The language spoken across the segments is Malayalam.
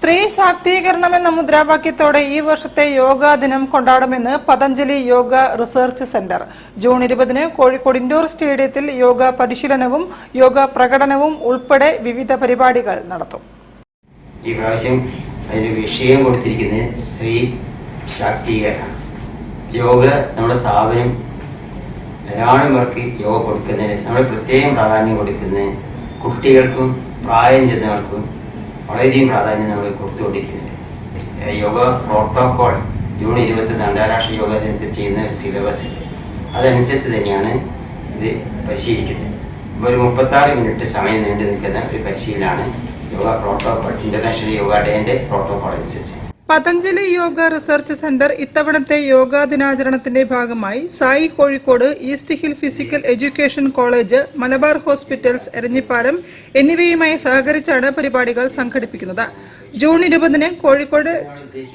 സ്ത്രീ ശാക്തീകരണമെന്ന മുദ്രാവാക്യത്തോടെ ഈ വർഷത്തെ യോഗാ ദിനം കൊണ്ടാടുമെന്ന് Patanjali Yoga research centre. June 20-ന് കോഴിക്കോട് ഇൻഡോർ സ്റ്റേഡിയത്തിൽ യോഗ പരിശീലനവും യോഗ പ്രകടനവും ഉൾപ്പെടെ വിവിധ പരിപാടികൾ നടത്തും. ഈ പ്രാവശ്യം അതിന് വിഷയം കൊടുത്തിരിക്കുന്നത് സ്ത്രീ ശാക്തീകരണം. യോഗ നമ്മുടെ സ്ഥാപനം ധാരാളം പേർക്ക് യോഗ കൊടുക്കുന്നതിന് നമ്മൾ പ്രത്യേകം പ്രാധാന്യം കൊടുക്കുന്നത് കുട്ടികൾക്കും പ്രായം ചെന്നവർക്കും വളരെയധികം പ്രാധാന്യം നമ്മൾ കൊടുത്തുകൊണ്ടിരിക്കുന്നത്. യോഗ പ്രോട്ടോകോൾ ജൂൺ 20 അന്താരാഷ്ട്ര യോഗ ദിനത്തിൽ ചെയ്യുന്ന ഒരു സിലബസ് അതനുസരിച്ച് തന്നെയാണ് ഇത് പരിശീലിക്കുന്നത്. ഒരു 36 മിനിറ്റ് സമയം നീണ്ടു നിൽക്കുന്ന ഒരു പരിശീലനമാണ് യോഗ പ്രോട്ടോകോൾ, ഇന്റർനാഷണൽ യോഗ ഡേന്റെ പ്രോട്ടോകോൾ അനുസരിച്ച്. പതഞ്ജലി യോഗ റിസർച്ച് സെന്റർ ഇത്തവണത്തെ യോഗാ ദിനാചരണത്തിന്റെ ഭാഗമായി SAI Kozhikode, east hill physical education college, Malabar hospitals Eranhipalam എന്നിവയുമായി സഹകരിച്ചാണ് പരിപാടികൾ സംഘടിപ്പിക്കുന്നത്. ജൂൺ 20-ന് കോഴിക്കോട്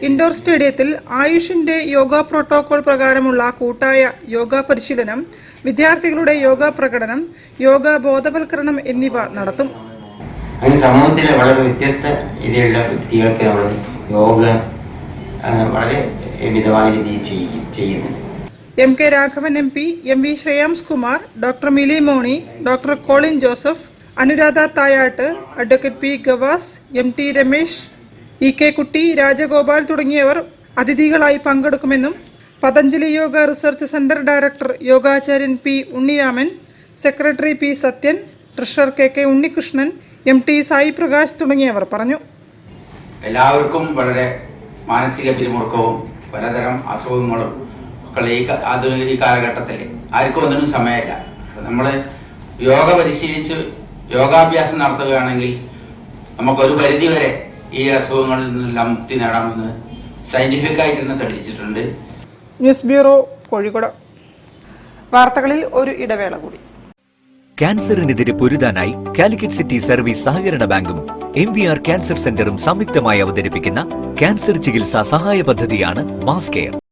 ഇൻഡോർ സ്റ്റേഡിയത്തിൽ ആയുഷിന്റെ യോഗ പ്രോട്ടോകോൾ പ്രകാരമുള്ള കൂട്ടായ യോഗ പരിശീലനം, വിദ്യാർത്ഥികളുടെ യോഗ പ്രകടനം, യോഗ ബോധവൽക്കരണം എന്നിവ നടത്തും. അങ്ങനെ സമൂഹത്തിലെ വളരെ വ്യത്യസ്ത രീതിയിലുള്ള വ്യക്തികൾക്ക് നമ്മൾ യോഗ വളരെ മിതമായ രീതിയിൽ ചെയ്യുന്നുണ്ട്. MK Raghavan MP, MV Shreyams Kumar, doctor Mili Moni, doctor Colin Joseph, Anuradha Thayat, advocate P Gavas, MT Ramesh, EK Kutty, Rajagopal തുടങ്ങിയവർ അതിഥികളായി പങ്കെടുക്കുമെന്നും Patanjali Yoga research centre director യോഗാചാര്യൻ P Unniraman, secretary P Sathyan, treasurer KK Unnikrishnan, MT Sai Prakash തുടങ്ങിയവർ പറഞ്ഞു. എല്ലാവർക്കും വളരെ മാനസിക പിരിമുറുക്കവും പലതരം അസുഖങ്ങളും ഒക്കെ ഈ കാലഘട്ടത്തിൽ ആർക്കും ഒന്നിനും സമയമില്ല. നമ്മൾ യോഗ പരിശീലിച്ച് യോഗാഭ്യാസം നടത്തുകയാണെങ്കിൽ നമുക്കൊരു പരിധിവരെ ഈ അസുഖങ്ങളിൽ നിന്നെല്ലാം മുക്തി നേടാമെന്ന് സയന്റിഫിക്കായിട്ട് തന്നെ തെളിയിച്ചിട്ടുണ്ട്. News bureau, Kozhikode. വാർത്തകളിൽ ഒരു ഇടവേള കൂടി. ക്യാൻസറിനെതിരെ പൊരുതാനായി കാലിക്കറ്റ് സിറ്റി സർവീസ് സഹകരണ ബാങ്കും MVR ക്യാൻസർ സെന്ററും സംയുക്തമായി അവതരിപ്പിക്കുന്ന ക്യാൻസർ ചികിത്സാ സഹായ പദ്ധതിയാണ് മാസ് കെയർ.